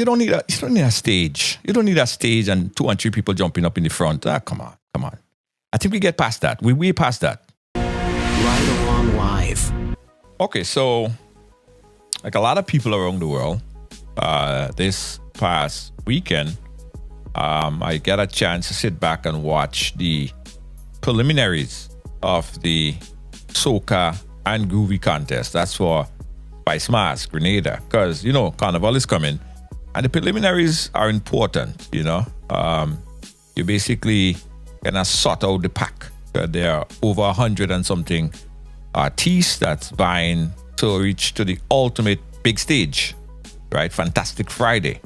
you don't need a stage. You don't need a stage and 2 and 3 people jumping up in the front. Come on. I think we get past that. We way past that. Ride Along Live. Okay, so like a lot of people around the world, this past weekend, I got a chance to sit back and watch the preliminaries of the soca and groovy contest. That's for Spice Mask, Grenada, because Carnival is coming, and the preliminaries are important. You basically gonna sort out the pack. There are over 100 and something artists that's vying to reach to the ultimate big stage, right? Fantastic Friday.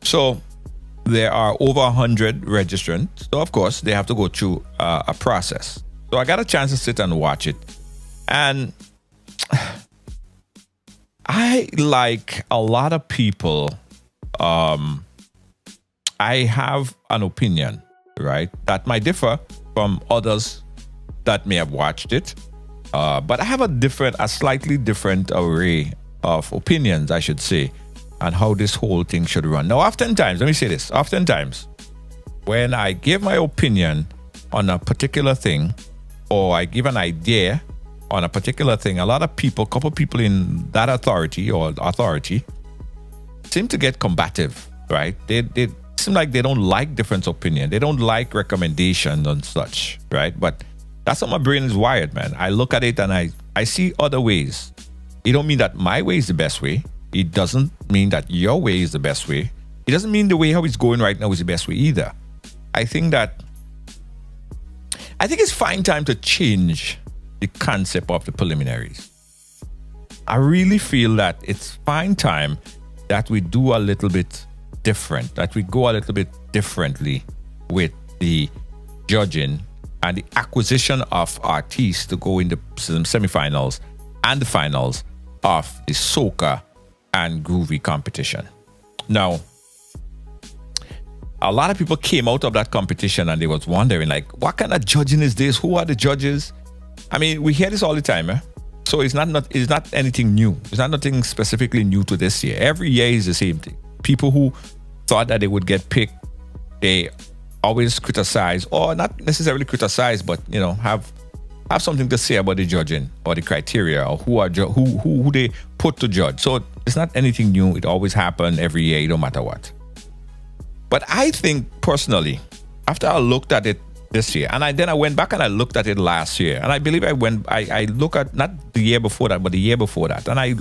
So there are over 100 registrants. So of course they have to go through a process. So I got a chance to sit and watch it, and I, like a lot of people, I have an opinion, right, that might differ from others that may have watched it. But I have a slightly different array of opinions, I should say, on how this whole thing should run. Now, oftentimes, let me say this, when I give my opinion on a particular thing, or I give an idea on a particular thing, a couple people in that authority seem to get combative, right? They seem like they don't like different opinion. They don't like recommendations and such, right? But that's how my brain is wired, man. I look at it and I see other ways. It don't mean that my way is the best way. It doesn't mean that your way is the best way. It doesn't mean the way how it's going right now is the best way either. I think it's fine time to change the concept of the preliminaries. I really feel that it's fine time that we do a little bit different, that we go a little bit differently with the judging and the acquisition of artists to go in the semifinals and the finals of the soca and groovy competition. Now, a lot of people came out of that competition and they was wondering, like, what kind of judging is this? Who are the judges? I mean, we hear this all the time, eh? So it's not anything new. It's not nothing specifically new to this year. Every year is the same thing. People who thought that they would get picked, they always criticize, or not necessarily criticize, but have something to say about the judging or the criteria or who they put to judge. So it's not anything new. It always happens every year, no matter what. But I think personally, after I looked at it this year, and then I went back and I looked at it last year, and I believe I look at not the year before that, but the year before that, and I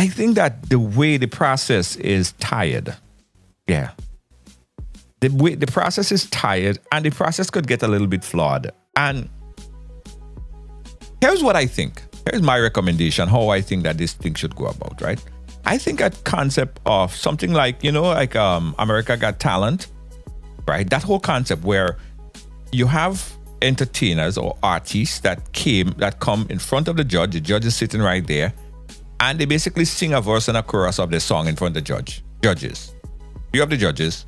think that the way the process is tired, yeah, the way the process is tired, and the process could get a little bit flawed. And here's what I think. Here's my recommendation, how I think that this thing should go about, right? I think a concept of something like, America Got Talent, right? That whole concept where you have entertainers or artists that come in front of the judge is sitting right there, and they basically sing a verse and a chorus of their song in front of the judges. You have the judges,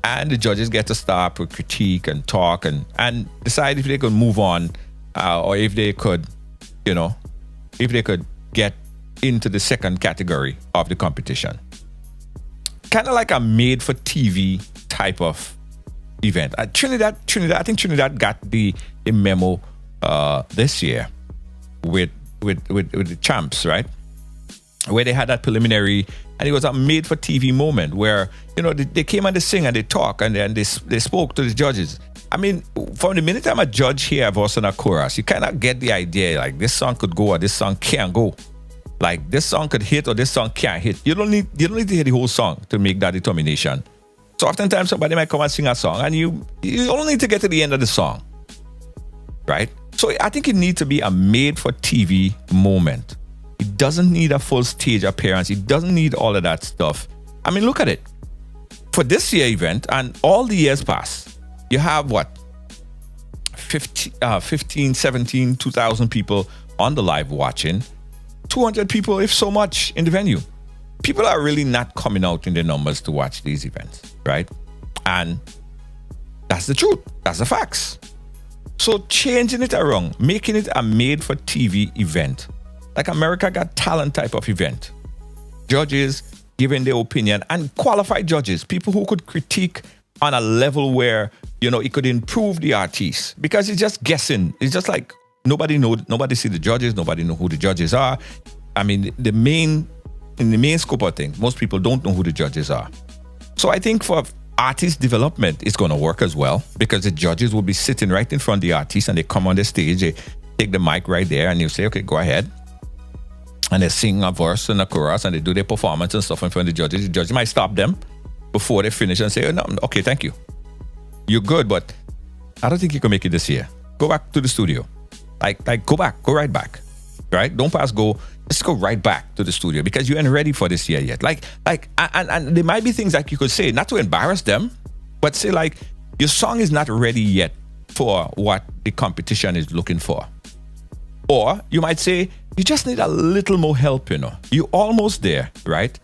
and the judges get to stop with critique and talk and decide if they could move on, or if they could get into the second category of the competition. Kind of like a made-for-TV type of event. Trinidad, I think Trinidad got the memo this year with the champs, right? Where they had that preliminary, and it was a made-for-TV moment where, they came and they sing and they talk and they spoke to the judges. I mean, from the minute I'm a judge here of verse and a chorus, you kind of get the idea, like, this song could go or this song can't go. Like, this song could hit or this song can't hit. You don't need to hear the whole song to make that determination. So oftentimes somebody might come and sing a song, and you only need to get to the end of the song, right? So I think it needs to be a made-for-TV moment. It doesn't need a full stage appearance. It doesn't need all of that stuff. I mean, look at it. For this year event, and all the years past, you have what? 15, 17, 2,000 people on the live watching. 200 people, if so much, in the venue. People are really not coming out in their numbers to watch these events, right? And that's the truth. That's the facts. So changing it around, making it a made-for-TV event, like America Got Talent type of event. Judges, giving their opinion, and qualified judges, people who could critique on a level where, it could improve the artiste, because it's just guessing. It's just like nobody see the judges, nobody know who the judges are. I mean, in the main scope of things, most people don't know who the judges are. So I think for artist development, it's going to work as well, because the judges will be sitting right in front of the artist, and they come on the stage, they take the mic right there, and you say, okay, go ahead. And they sing a verse and a chorus, and they do their performance and stuff in front of the judges. The judges might stop them before they finish and say, oh, no, okay, thank you. You're good, but I don't think you can make it this year. Go back to the studio. Like go right back. Right? Don't pass go. Just go right back to the studio, because you ain't ready for this year yet. And there might be things that you could say, not to embarrass them, but say like, your song is not ready yet for what the competition is looking for. Or you might say, you just need a little more help, You're almost there, right?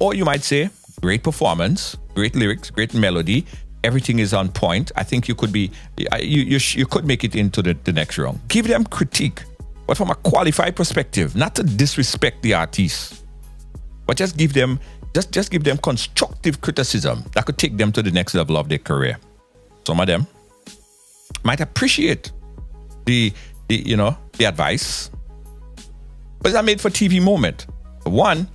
Or you might say, great performance, great lyrics, great melody, everything is on point. I think you could be, you could make it into the next round. Give them critique, but from a qualified perspective, not to disrespect the artist, but just give them constructive criticism that could take them to the next level of their career. Some of them might appreciate the advice, but it's a made for TV moment. One,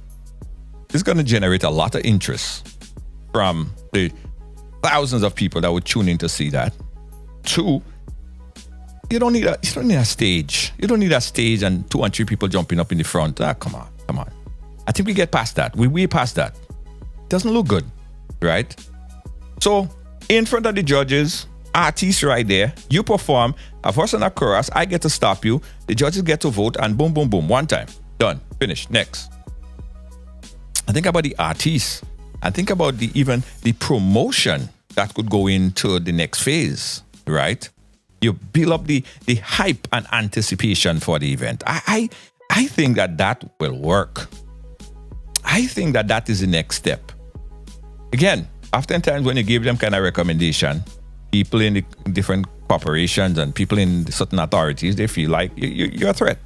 it's going to generate a lot of interest from the thousands of people that would tune in to see that. Two, you don't need a stage. You don't need a stage and 2 and 3 people jumping up in the front. Come on. I think we get past that. We're past that. Doesn't look good, right? So in front of the judges, artists right there, you perform a verse and a chorus. I get to stop you. The judges get to vote, and boom, boom, boom. One time, done, finished. Next. I think about the artists. I think about even the promotion that could go into the next phase, right? You build up the hype and anticipation for the event. I think that will work. I think that is the next step. Again, oftentimes when you give them kind of recommendation, people in the different corporations and people in certain authorities, they feel like you're a threat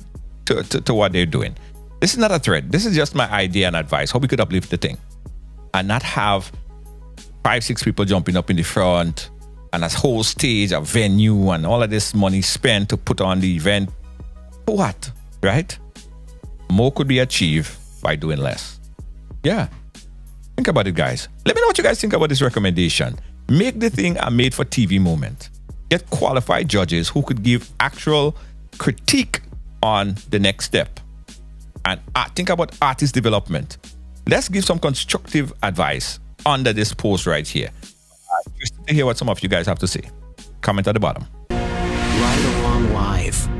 to what they're doing. This is not a threat. This is just my idea and advice, how we could uplift the thing and not have 5-6 people jumping up in the front and a whole stage, a venue, and all of this money spent to put on the event. For what? Right? More could be achieved by doing less. Yeah. Think about it, guys. Let me know what you guys think about this recommendation. Make the thing a made for TV moment. Get qualified judges who could give actual critique on the next step. And think about artist development. Let's give some constructive advice under this post right here. Just to hear what some of you guys have to say. Comment at the bottom. Right along live.